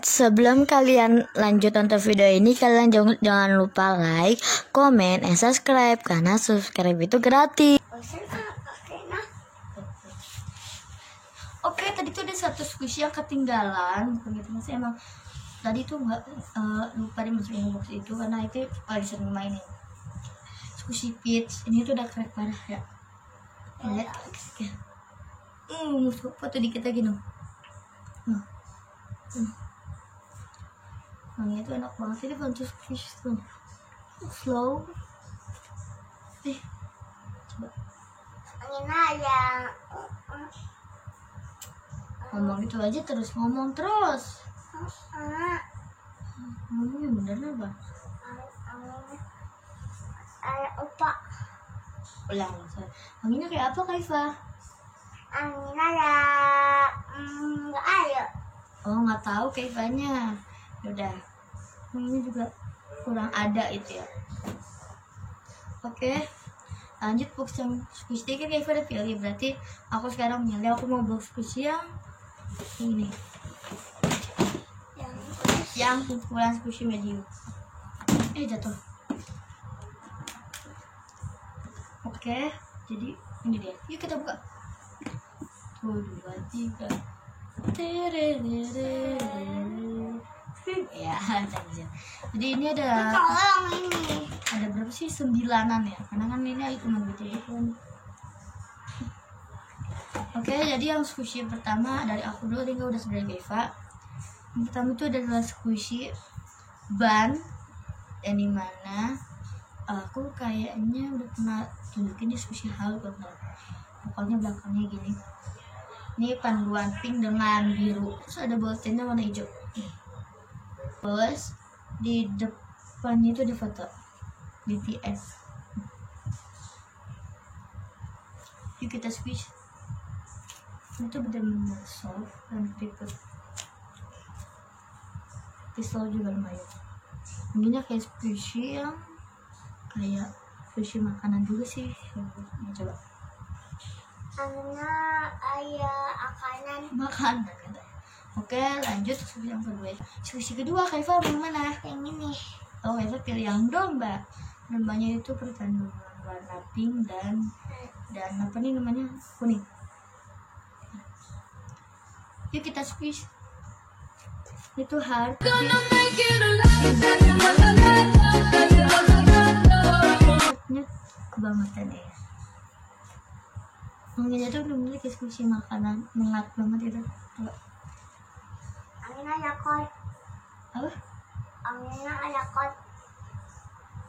Sebelum kalian lanjut nonton video ini, kalian jangan lupa like, comment, and subscribe, karena subscribe itu gratis. Oke, tadi tuh ada satu squishy yang ketinggalan. Begitu masih emang tadi tuh nggak lupa dimasukin box itu, karena itu paling sering mainin. Squishy Peach ini tuh udah keren parah ya. Lihat, musuh foto dikit lagi dong. Wanginya tuh enak banget. Ini bantu squishy tuh slow. Coba ngomong gitu aja terus, ngomong terus. Ngomongnya bener apa? Opa. Ulang. Wanginya kayak apa, Kaifa? Anginnya ya nggak ada. Oh, nggak tahu Kaifanya. Udah. Ini juga kurang ada itu ya. Oke. Lanjut box yang squishy kan Kaifa udah pilih. Berarti aku sekarang milih, aku mau box squishy yang ini. Yang kumpulan squishy medium. Jatuh. Oke, jadi ini dia. Yuk kita buka. 1, 2, 3. Ya, jadi ini ada berapa sih? 9-an ya, karena kan ini cuma gitu kan. Oke, jadi yang squishy pertama dari aku dulu, tinggal udah sebenarnya Kaifa. Yang pertama itu adalah squishy ban, dan dimana aku kayaknya udah pernah tunjukin di squishy haul kan. Pokoknya belakangnya gini. Ini panduan pink dengan biru, terus ada bulletinnya warna hijau. Terus di depannya itu ada foto BTS. Yuk kita squish. Ini tuh benar-benar soft dan kriput. Pistol juga lumayan. Ini kayak squishy yang kayak squishy makanan juga sih. Coba. Ayah makanan katanya. Oke, lanjut squishy yang kedua. Squishy kedua Kaifa yang mana? Yang ini. Oh, Kaifa pilih yang domba. Dombanya itu perpaduan warna pink dan apa nih namanya, kuning. Yuk kita squish. Itu hard. Kebangetan ya. Mungkin itu bener-bener kayak squishy makanan, mengat banget itu. Angina yakon. Apa? Angina yakon.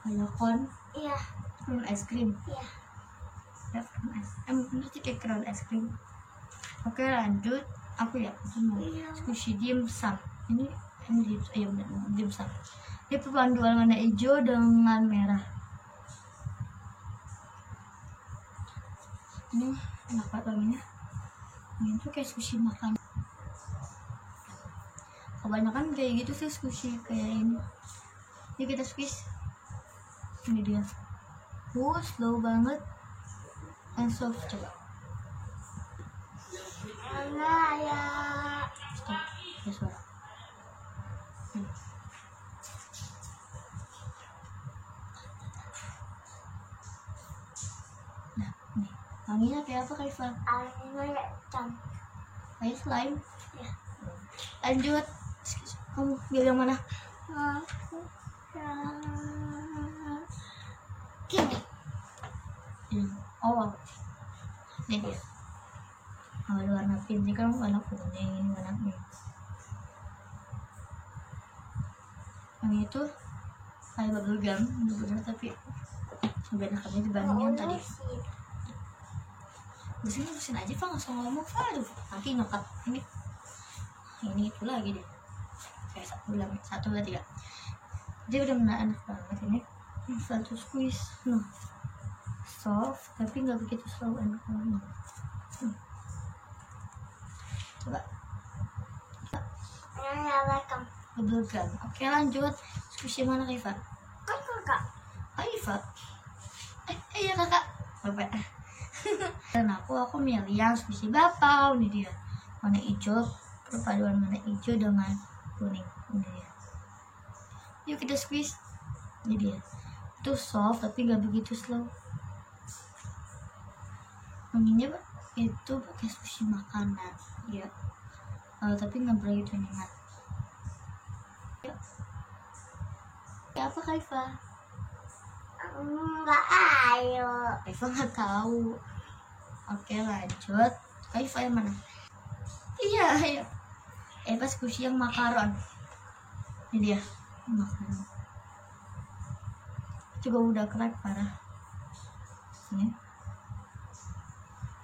Ayakon. Iya. Crown ice cream. Iya. Ya, crown ice. Bener sih kayak crown ice cream. Oke, lanjut. Aku ya, squishy dimsum. Ini dimsum. Iya bener, dimsum. Ini perpaduan warna hijau dengan merah. Ini enak banget wanginya. Ini tuh kayak squishy makan. Kebanyakan kayak gitu sih squishy kayak ini. Yuk kita squish. Ini dia. Slow banget and soft. Coba. Stop. Ya suara. Nah, nih. Wanginya kayak apa, Kaifa? Angina cam. Kayak slime. Ya. Lanjut. Kamu pilih yang mana? Gini. Oh, ini dia. Ada warna pink, ini kan warna kuning, ini warna pink. Yang itu kayak bubble gum, bener-bener, tapi lebih enakannya dibanding yang tadi. Bersin aja Pak, nggak usah ngomong. Aduh, nanti nyokap ini itu lagi deh. Kayak 1, 2, 3. Dia udah benar enak banget ini. Satu squeeze, soft tapi nggak begitu slow, enak banget. Coba. Welcome. Bubble gum. Oke, lanjut. Squishy mana Kaifa? Kakak. Kaifa. Iya kakak. Bapak. Dan aku milih yang squishy bapau. Ini dia warna hijau, perpaduan warna hijau dengan kuning. Ini dia. Yuk kita squeeze. Ini dia. Itu soft tapi nggak begitu slow. Wanginya itu pakai sushi makanan ya, tapi nggak begitu nyengat. Ya apa Kaifa? Enggak, ayo. Kaifa nggak tahu. Oke lanjut. Kaifa yang mana? Iya ayo. Pas sushi yang makaron. Ini dia makaron. Juga udah crack parah. Ini.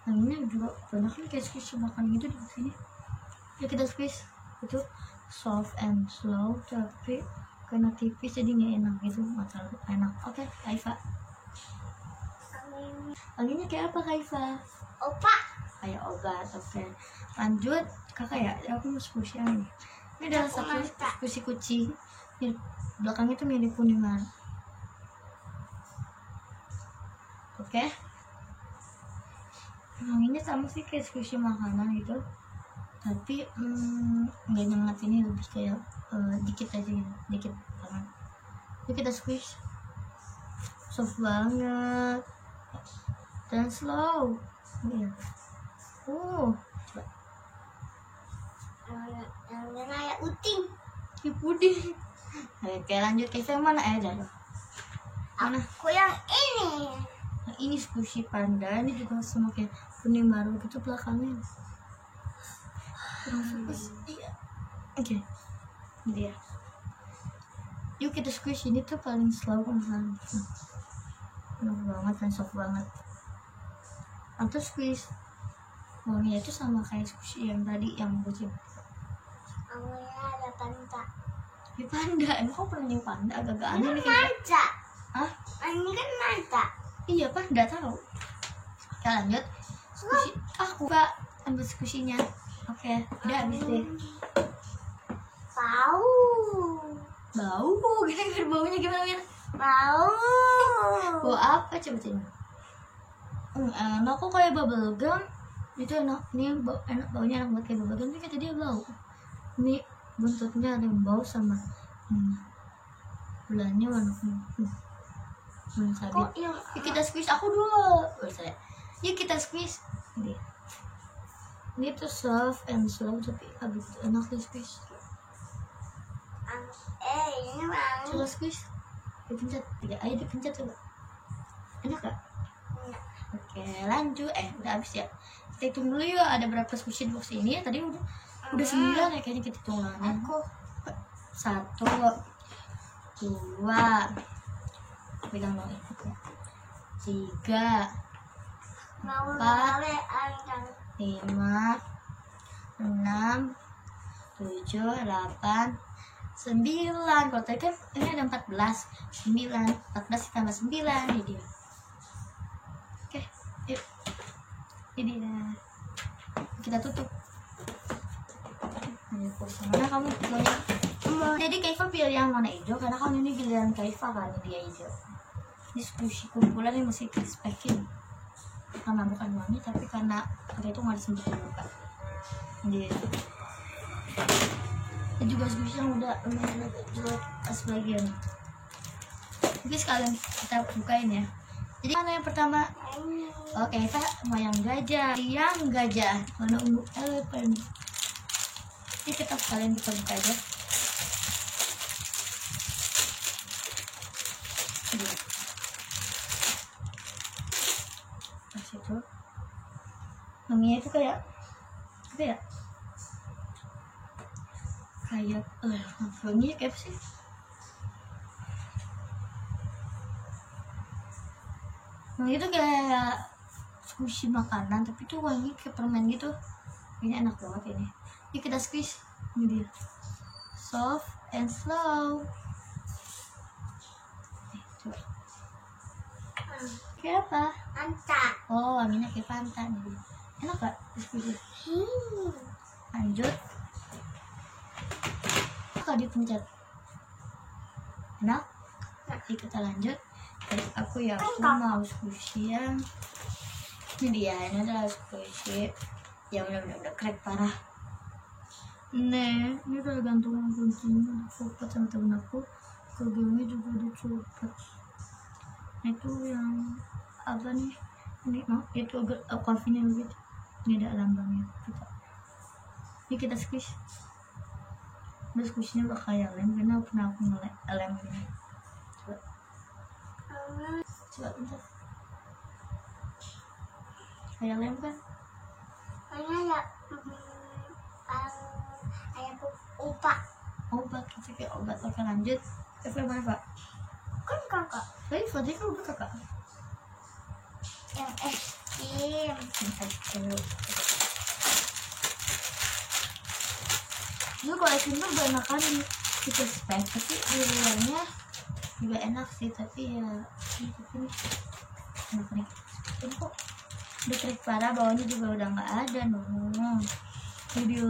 Nah ini juga banyak kan kayak squeeze makan gitu di sini. Ya kita squeeze itu soft and slow tapi karena tipis jadi nggak enak gitu, nggak terlalu enak. Oke Kaifa, anginnya kayak apa Kaifa? Opa. Kayak obat. Oke lanjut kakak ya, aku mau squeeze yang ini. Ini adalah satu squeeze kucing. Ini belakangnya tuh mirip kuningan. Oke. Anginnya sama sih kayak squishy makanan gitu, tapi nggak nyengat. Ini lebih kayak dikit aja gitu, dikit banget. Yuk kita squish. Soft banget dan slow. Iya. Coba. Yang kayak uting. Kayak puding. Oke lanjut ke yang mana? Mana? Aku yang ini. Nah, ini squishy panda. Ini juga semua kayak kuning baru gitu belakangnya. Iya. Oke. Ini dia. Yuk kita squish. Ini tuh paling slow kan. Enak banget dan soft banget. Atau squeeze. Wanginya itu sama kayak squishy yang tadi yang kucing. Awalnya ada panda. Ini panda. Emang kau pernah nyoba panda? Agak-agak aneh nih kayaknya. Manta. Hah? Ini kan manta. Iya panda tahu. Oke lanjut. Squishy. Aku Kak ambil squishy-nya. Oke, udah habis deh. Bau. Bau. Gimana baunya gimana? Bau. Bau apa coba coba? Enak kok kayak bubble gum. Itu enak. Ini enak, baunya enak banget kayak bubble gum. Tapi kata dia bau. Ini buntutnya ada yang bau sama bulannya warna kuning. Kok yang Yuk kita squeeze aku dulu. Yuk kita squeeze. Ini tuh soft and slow tapi habis enak di squeeze. ini bang. Coba squeeze. Dipencet. Ayo dipencet coba. Enak gak? Oke lanjut. Udah habis ya. Kita hitung dulu yuk ada berapa squishy di box ini ya. Tadi udah 9 ya kayaknya kita hitung. Aku 1 2 pegang dong ya. 3 mau 4 angkat. 5 6 7 8 9. Kalau tadi kan ini ada 14 ditambah 9 ini dia. Oke yuk ini dia. Kita tutup. Mana kamu pilih? Jadi Kaifa pilih yang mana hijau karena kan ini giliran Kaifa kan dia hijau. Ini squishy kumpulan yang masih dispekin karena bukan wangi tapi karena itu nggak disempit buka. Jadi ini juga squishy yang udah jual pas bagian. Oke sekalian kita bukain ya. Jadi mana yang pertama? Oke Kaifa mau yang gajah. Yang gajah warna ungu elephant. Jadi kita sekalian buka aja. Pas itu wanginya itu kayak apa ya? Kayak wanginya kayak apa sih? Wanginya itu kayak squishy makanan tapi tuh wangi kayak permen gitu. Ini enak banget ini. Yuk kita squeeze. Ini dia. Soft and slow. Coba. Kayak apa? Manta. Oh, wanginya kayak Fanta nih. Enak gak? Squeeze. Lanjut. Kalau dipencet. Enak? Yuk kita lanjut. Dari aku ya, aku mau squishy yang ini dia. Ini adalah squishy yang udah crack parah. Nih, ini udah gantungan kuncinya copot sama temen aku. Kerudungnya juga dicopot. Itu yang apa nih? Ini itu coffee-nya gitu. Ini ada lambangnya. Ini kita squish. Terus squishnya udah kayak lem karena pernah aku ngelem ini. Coba bentar. Kayak lem kan? Kayaknya kayak Obat kita kayak obat. Oke lanjut. Eva mana Pak? kan kakak Tadi Fatih kan udah kakak. yang es krim. Dulu kalau es krim tuh udah enakan kita spek, tapi di luarnya juga enak sih, tapi ya ini udah kering. Ini kok udah kering parah, bawahnya juga udah nggak ada. Video